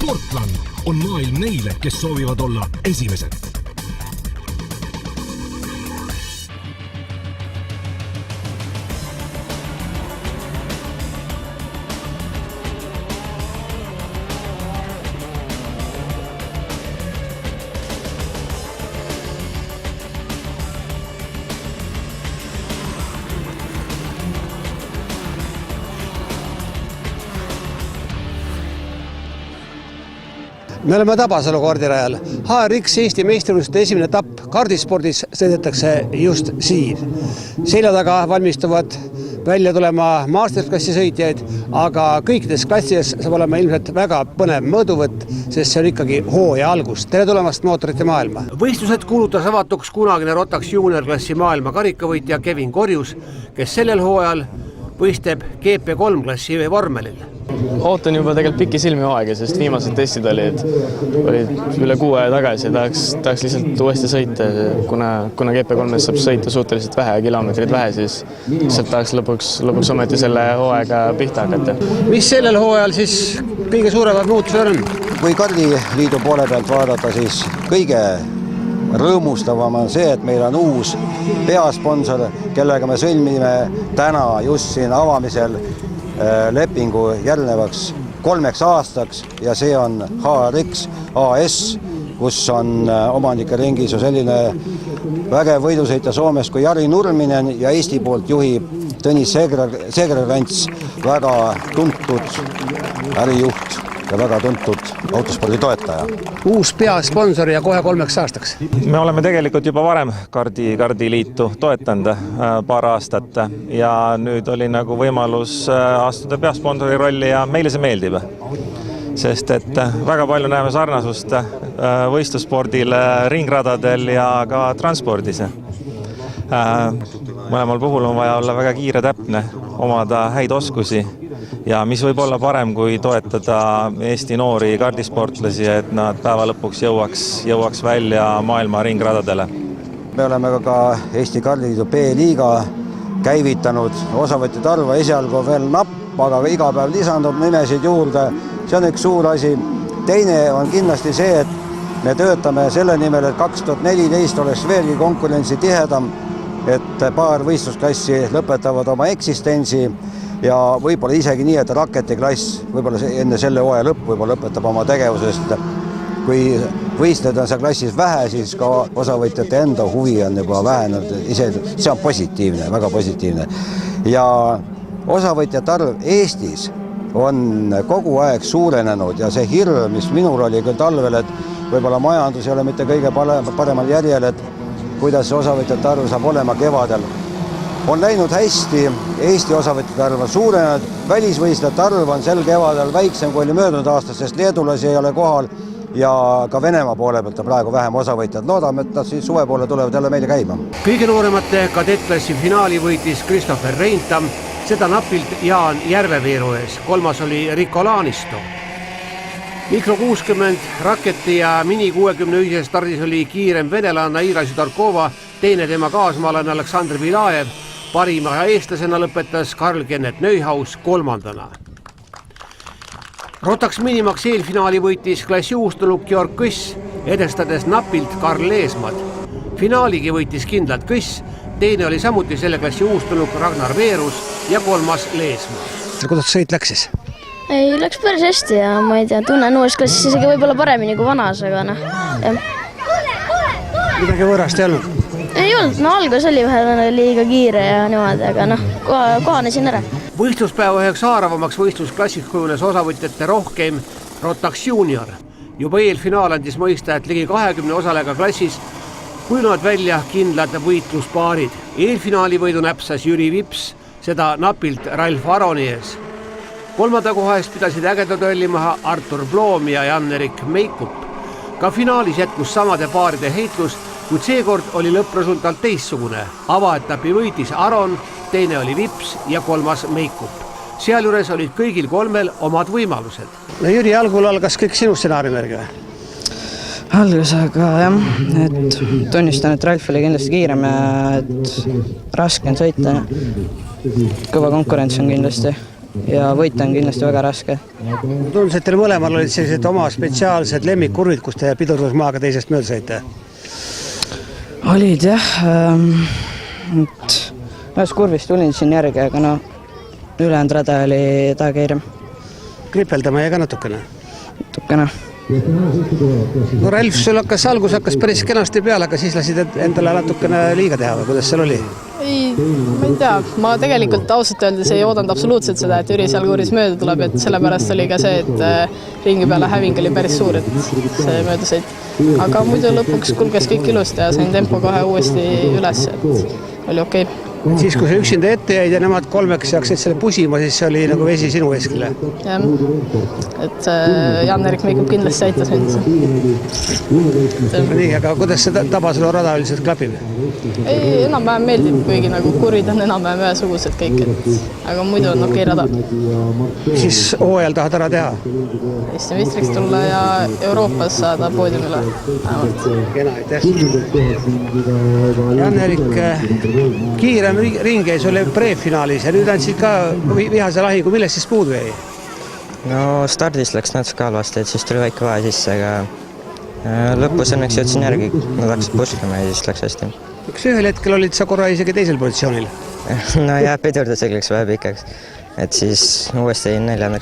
Sportland on maailm neile, kes soovivad olla esimesed. Me oleme Tabasalu kardirajal. HRX Eesti meistrivõistluste esimene etapp kardispordis sõidetakse just siin. Selja taga valmistuvad välja tulema masterklassi sõitjaid, aga kõikides klassides saab olema ilmselt väga põnev mõõduvõtt, sest see on ikkagi hooaja algus. Tere tulemast mootorite maailma! Võistlused kuulutas avatuks kunagine Rotax juniorklassi maailma karikavõitja Kevin Korjus, kes sellel hooajal võistleb GP3 klassi vormelil. Ootan juba tegelikult pikki silmi hooaega, sest viimased testid olid üle 6 aja tagasi ja tahaks lihtsalt uuesti sõita, kuna GP3-s saab sõita suhteliselt vähe, kilomeetrid vähe, siis lihtsalt tahaks lõpuks ometi selle hooaega pihta hakata. Mis sellel hooajal siis kõige suuremad muutused on? Kui kardiliidu poole pealt vaadata, siis kõige rõõmustavam on see, et meil on uus peasponsor, kellega me sõlmime täna just siin avamisel lepingu järgnevaks 3 aastaks ja see on HRX AS, kus on omanike ringis selline vägev võidusõitja Soomes kui Jari Nurminen ja Eesti poolt juhib Tõnis Segerkrants, väga tuntud ärijuht ja väga tuntud autospordi toetaja. Uus peasponsor ja kohe 3 aastaks. Me oleme tegelikult juba varem kardiliitu toetanud paar aastat ja nüüd oli nagu võimalus astuda peasponsori rolli ja meile see meeldib. Sest et väga palju näeme sarnasust võistlusspordil, ringradadel ja ka transpordis. Mõlemal puhul on vaja olla väga kiire täpne, omada häid oskusi ja mis võib olla parem kui toetada Eesti noori kardisportlasi, et nad päeva lõpuks jõuaks välja maailma ringradadele. Me oleme ka Eesti kardiliidu B-liiga käivitanud, osavõtjate arv esialgu veel napp, aga iga päev lisandub nimesid juurde. See on üks suur asi. Teine on kindlasti see, et me töötame selle nimel, et 2014 oleks veelgi konkurentsi tihedam, et paar võistlusklassi lõpetavad oma eksistentsi ja võib-olla isegi nii, et raketiklass võib-olla enne selle hooaja lõppu võib-olla lõpetab oma tegevusest. Kui võistleda see klassis vähe, siis ka osavõtjate enda huvi on juba vähenenud. See on positiivne, väga positiivne. Ja osavõtjate arv Eestis on kogu aeg suurenenud ja see hirm, mis minul oli küll talvel, et võib-olla majandus ei ole mitte kõige paremal järjel, et kuidas see osavõtjate arv saab olema kevadel. On läinud hästi, Eesti osavõtjate arv on suurenenud, välisvõistlejate arv on sel kevadel väiksem kui oli möödunud aastas, sest leedulasi ei ole kohal ja ka Venemaa poole pealt on praegu vähem osavõtjad. Loodame, et nad siis suve poole tulevad jälle meile käima. Kõige nooremate kadettklassi finaali võitis Christopher Reintam, seda napilt Jaan Järveveeru ees, 3. oli Rico Laanisto. Mikro 60 raketi ja mini 60 ühises stardis oli kiirem venelanna Ira Sidorkova, teine tema kaasmaalane Aleksandr Vilajev, parima eestlasena lõpetas Karl-Kennet Neuhaus 3. Rotax Minimax eelfinaali võitis klassi uustuluk Georg Kõss, edestades napilt Karl Eesmad. Finaaligi võitis kindlalt Kõss, teine oli samuti selle klassi uustuluk Ragnar Veerus ja 3. Leesmaa. Kuidas sõit läks siis? Ei, läks päris hästi ja ma ei tea, tunnen uues klassis isegi võib-olla paremini kui vanas, aga Midagi võõrast ei olnud? Ei olnud, algus oli vähe liiga kiire ja niimoodi, aga kohanesin ära. Võistluspäeva üheks haaravamaks võistlusklassiks kujunes osavõtjate rohkem Rotax Junior. Juba eelfinaal andis mõista, et ligi 20 osalega klassis kujunevad välja kindlad võitluspaarid. Eelfinaali võidu näpsas Jüri Vips, seda napilt Ralf Aroni ees. 3. koha eest pidasid ägeda duelli maha Artur Bloom ja Jan-Erik Meikup. Ka finaalis jätkus samade paaride heitlus, kuid seekord oli lõppresultaat teissugune. Avaetapi võitis Aron, teine oli Vips ja 3. Meikup. Sealjuures olid kõigil 3 omad võimalused. No Jüri, algul algas kõik sinu stsenaariumi järgi või? Algus, aga jah, et tunnistan, et Ralf oli kindlasti kiirem ja et raske on sõita. Kõva konkurents on kindlasti. ja võita on kindlasti väga raske. Tundus, et teil mõlemal olid sellised oma spetsiaalsed lemmikkurvid, kus te pidurdusmaaga teisest mööda saite? Olid jah, ühes kurvis tulin siin järgi, aga ülejäänud rada oli tahakeirem. Kripeldama jäi ka natukene? Natukene. No Ralf, sul algus hakkas päris kenasti peale, aga siis lasid endale natukene liiga teha või kuidas seal oli? Ei, ma ei tea, ma tegelikult ausalt öeldes ei oodanud absoluutselt seda, et Jüri seal kuuris mööda tuleb, et sellepärast oli ka see, et ringi peale häving oli päris suur, et see mööda sõit. Aga muidu lõpuks kulges kõik ilusti ja sain tempo kohe uuesti üles, et oli okei. Siis kui sa üksinda ette jäid ja nemad kolmeks jaksid selle pusima, siis see oli nagu vesi sinu veskile. Jah, et Jan-Erik Meikub kindlasti aitas mind. Nii, aga kuidas see Tabasalu rada üldiselt klapib? Ei, enam-vähem meeldib, kuigi nagu kurvid on enam-vähem ühesugused kõik, aga muidu on okei rada. Siis hooajal tahad ära teha? Eesti meistriks tulla ja Euroopas saada poodiumile. Kena, aitäh. Jan-Erik, kiirem ring jäi sulle prefinaalis ja nüüd andsid ka vihase lahingu, millest siis puudu jäi? No stardis läks natuke halvasti, et siis tuli väike vahe sisse, aga lõpus õnneks jõudsin järgi, nad hakkasid puskama ja siis läks hästi. Kas ühel hetkel olid sa korra isegi teisel positsioonil? No jah, pidurdusega läks vähe pikaks, et siis uuesti 4.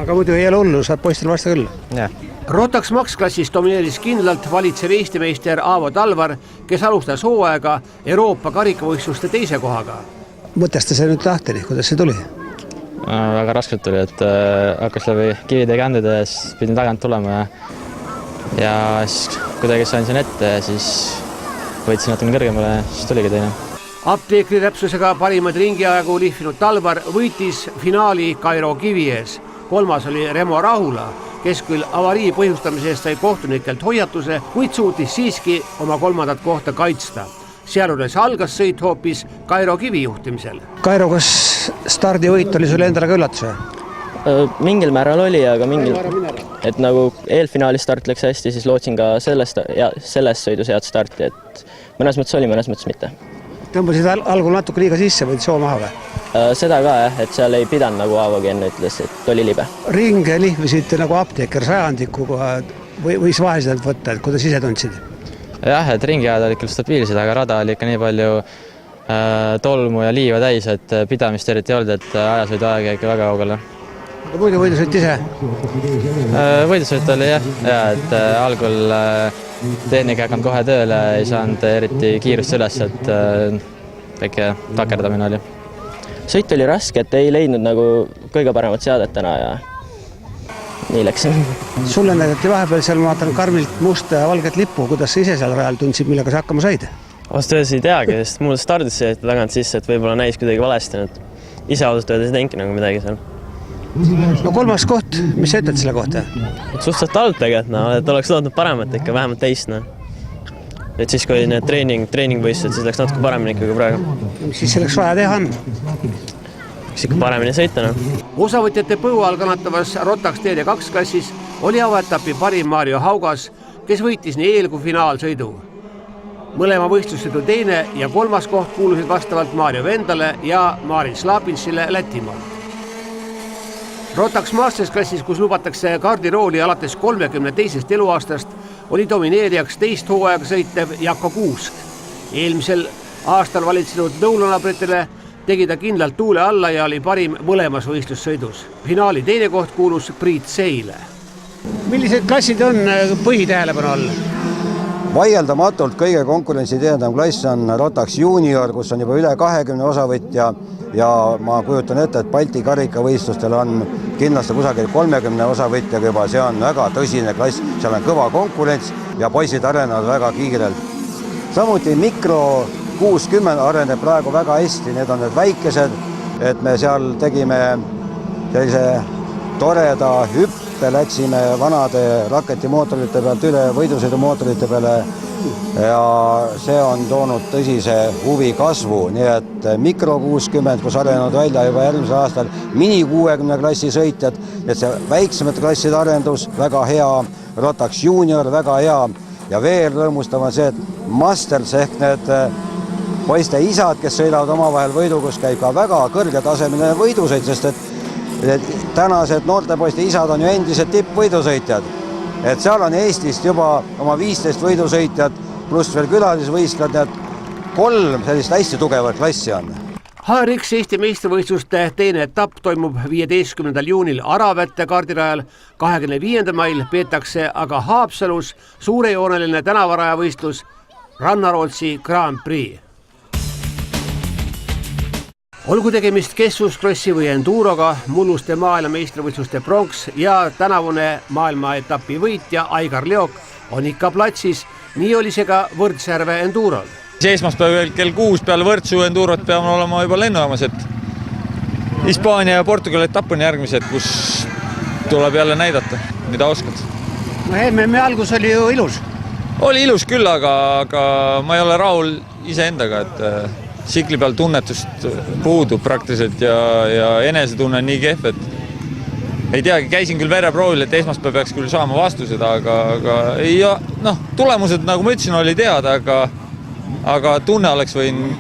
Aga muidu ei ole hullu, saad poistel vastu küll? Jah. Rotax Max klassis domineeris kindlalt valitsev Eesti meister Aavo Talvar, kes alustas hooaega Euroopa karikavõistluste teise kohaga. Mõtesta see nüüd lahteri, kuidas see tuli? Väga raskelt tuli, et hakkas läbi kivide ja kändude ja siis pidin tagant tulema ja siis kuidagi sain siin ette ja siis võitsin natuke kõrgemale ja siis tuligi teine. Apteekri täpsusega parimad ringiaegu lihvinud Talvar võitis finaali Kairo kivi ees. 3. oli Remo Rahula, kes küll avarii põhjustamise eest sai kohtunikelt hoiatuse, kuid suutis siiski oma 3. kohta kaitsta. Sealudes algas sõit hoopis Kairo kivi juhtimisel. Kairo, kas stardivõit oli sulle endale ka üllatus? Mingil määral oli, aga et nagu eelfinaali start läks hästi, siis lootsin ka selles sõidus head starti, et mõnes mõttes oli, mõnes mõttes mitte. Tõmbasid algul natuke liiga sisse, võid soo maha või? Seda ka jah, et seal ei pidanud nagu Aavogi enne ütles, et oli libe. Ringe lihvisid nagu apteeker sajandikuga võis vaheselt võtta, et kuidas ise tundsid? Jah, et ringiajad olid küll stabiilsed, aga rada oli ikka nii palju tolmu ja liiva täis, et pidamist eriti ei olnud, et ajasõidu aeg jäi ikka väga kaugele. Aga muidu võidusõit ise? Võidusõit oli jah, et algul tehnika hakanud kohe tööle, ei saanud eriti kiirust üles, et väike takerdamine oli. Sõit oli raske, et ei leidnud nagu kõige paremat seadet täna ja nii läks. Sulle näidati vahepeal seal, ma vaatan karmilt musta ja valget lippu, kuidas sa ise seal rajal tundsid, millega sa hakkama said? Vast öeldes ei teagi, sest mul stardis see tagant sisse, et võib-olla näis kuidagi valesti, et ise ausalt öeldes ei teinki nagu midagi seal. No 3. koht, mis sa ütled selle kohta? Suhteliselt halb tegelikult, et oleks loodnud paremat ikka, vähemalt teist. Et siis, kui need treeningvõistlused, siis läks natuke paremini ikkagi praegu. Mis siis selleks vaja teha on? Eks ikka paremini sõita. Osavõtjate põu all kannatavas Rotax TD2 klassis oli avaetapi parim Mario Haugas, kes võitis nii eel- kui finaalsõidu. Mõlema võistlussõidu 2. ja 3. koht kuulusid vastavalt Mario Vendale ja Marin Slapinsile Lätimaalt. Rotax Masters klassis, kus lubatakse kaardirooli alates 32. eluaastast, oli domineerijaks teist hooaega sõitev Jako Kuusk. Eelmisel aastal valitsenud nõulunabritele tegi ta kindlalt tuule alla ja oli parim mõlemas võistlussõidus. Finaali 2. koht kuulus Priit Seile. Millised klassid on põhitähelepanu all? Vaieldamatult kõige konkurentsitihedam klass on Rotax Junior, kus on juba üle 20 osavõtja ja ma kujutan ette, et Balti karikavõistlustel on kindlasti kusagil 30 osavõtjaga juba, see on väga tõsine klass, seal on kõva konkurents ja poisid arenevad väga kiirelt. Samuti mikro 60 areneb praegu väga hästi, need on need väikesed, et me seal tegime sellise toreda hüppe, läksime vanade raketimootorite pealt üle võidusõidumootorite peale ja see on toonud tõsise huvi kasvu, nii et mikro 60, kus arenenud välja juba järgmisel aastal mini 60 klassi sõitjad, et see väiksemate klasside arendus väga hea, Rotax Junior väga hea ja veel rõõmustav on see, et Masters ehk need poiste isad, kes sõidavad omavahel võidu, kus käib ka väga kõrgetasemeline võidusõit, sest et tänased noortepoiste isad on ju endised tippvõidusõitjad. Et seal on Eestist juba oma 15 võidusõitjad, pluss veel külalisvõistlad, et 3 sellist hästi tugevat klassi on. HRX Eesti meistrivõistluste teine etapp toimub 15. juunil Aravete kardirajal, 25. mail peetakse aga Haapsalus suurejooneline tänavarajavõistlus Rannarootsi Grand Prix. Olgu tegemist kestvuskrossi või enduroga, mulluste maailmameistrivõistluste pronks ja tänavune maailmaetapi võitja Aigar Leok on ikka platsis, nii oli see ka Võrdsjärve endurol. Esmaspäeval kell 6 peale Võrdsu endurot peame olema juba lennujaamas, et Hispaania ja Portugali etapp on järgmised, kus tuleb jälle näidata, mida oskad. MM-i algus oli ju ilus. Oli ilus küll, aga ma ei ole rahul iseendaga, et tsikli peal tunnetust puudub praktiliselt ja enesetunne on nii kehv, et ei teagi, käisin küll vereproovil, et esmaspäev peaks küll saama vastused, aga tulemused, nagu ma ütlesin, oli teada, aga tunne oleks võinud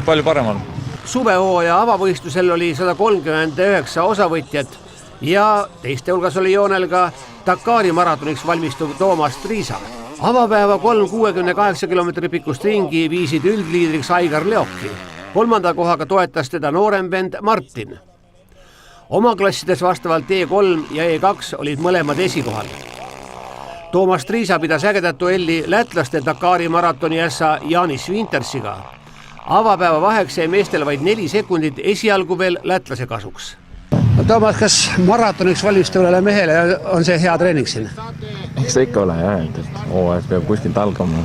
palju parem olla. Suvehooaja avavõistlusel oli 139 osavõtjat ja teiste hulgas oli joonel ka Dakari maratoniks valmistuv Toomas Triisa. Avapäeva 368 kilomeetri pikkust ringi viisid üldliidriks Aigar Leoki. 3. kohaga toetas teda noorem vend Martin. Oma klassides vastavalt E3 ja E2 olid mõlemad esikohal. Toomas Triisa pidas ägedat duelli lätlaste Dakari maratoni ässa Janis Wintersiga. Avapäeva vaheks jäi meestel vaid 4 sekundit esialgu veel lätlase kasuks. Toomas, kas maratoniks valmistuvale mehele on see hea treening siin? Eks ta ikka ole jah, et hooaeg peab kuskilt algama.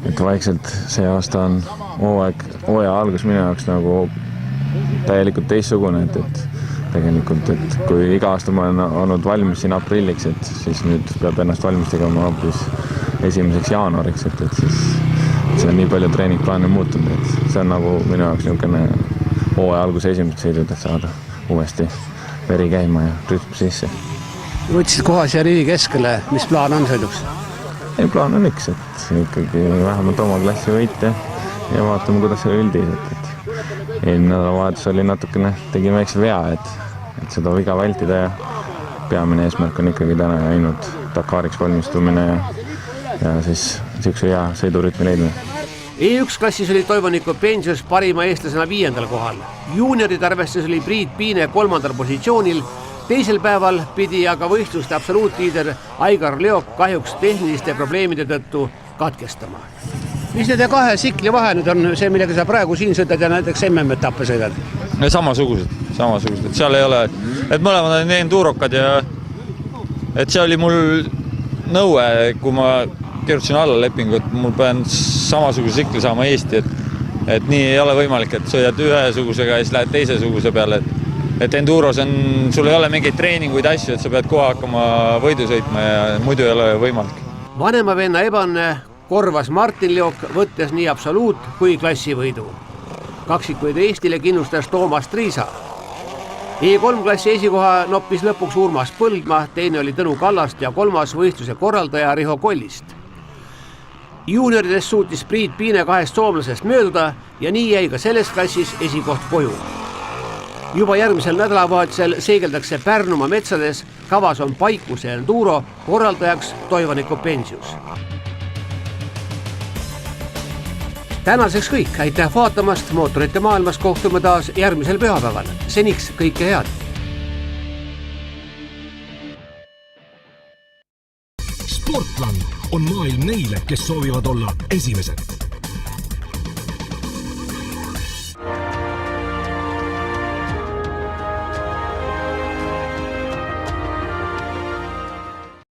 Et vaikselt see aasta on hooaja algus minu jaoks nagu täielikult teistsugune, et tegelikult, et kui iga aasta ma olen olnud valmis siin aprilliks, et siis nüüd peab ennast valmis tegema hoopis 1. jaanuariks, et siis see on nii palju treeningplaane muutunud, et see on nagu minu jaoks niisugune hooaja alguse esimesed sõidud, et saada uuesti veri käima ja rütm sisse. Võtsid koha siia riigi keskele, mis plaan on sõiduks? Ei, plaan on üks, et ikkagi vähemalt oma klassi võite ja vaatame, kuidas see üldiselt, et eelmine nädalavahetus oli natukene, tegin väikse vea, et seda viga vältida ja peamine eesmärk on ikkagi täna ainult Dakariks valmistumine ja siis niisuguse hea sõidurütmi leidmine. E1 klassis oli Toivonikku Pensius parima eestlasena 5. kohal. Juuniorid arvestus oli Priit Piine 3. positsioonil. Teisel päeval pidi aga võistluste absoluutliider Aigar Leok kahjuks tehniliste probleemide tõttu katkestama. Mis nende 2 sikli vahe nüüd on see, millega sa praegu siin sõidad ja näiteks MM-etappe sõidad? Samasugused, et seal ei ole, et mõlemad on endurokad ja et see oli mul nõue, kui ma kirjutasin alla lepingu, et mul pean samasuguse sikli saama Eesti, et nii ei ole võimalik, et sõidad ühesugusega ja siis lähed teisesuguse peale, et enduros on, sul ei ole mingeid treeninguid asju, et sa pead kohe hakkama võidu sõitma ja muidu ei ole võimalik. Vanema venna ebanne korvas Martin Leok, võttes nii absoluut kui klassivõidu. Kaksikud Eestile kindlustas Toomas Triisa. E3 klassi esikoha noppis lõpuks Urmas Põldma, teine oli Tõnu Kallast ja 3. võistluse korraldaja Riho Kollist. Juuniorides suutis Priit Piine 2 soomlasest mööduda ja nii jäi ka selles klassis esikoht koju. Juba järgmisel nädalavahetusel seegeldakse Pärnumaa metsades, kavas on Paikuse enduro, korraldajaks Toivonikku Pensius. Tänaseks kõik, aitäh vaatamast, mootorite maailmas kohtume taas järgmisel pühapäeval. Seniks kõike head! Sportland on maailm neile, kes soovivad olla esimesed.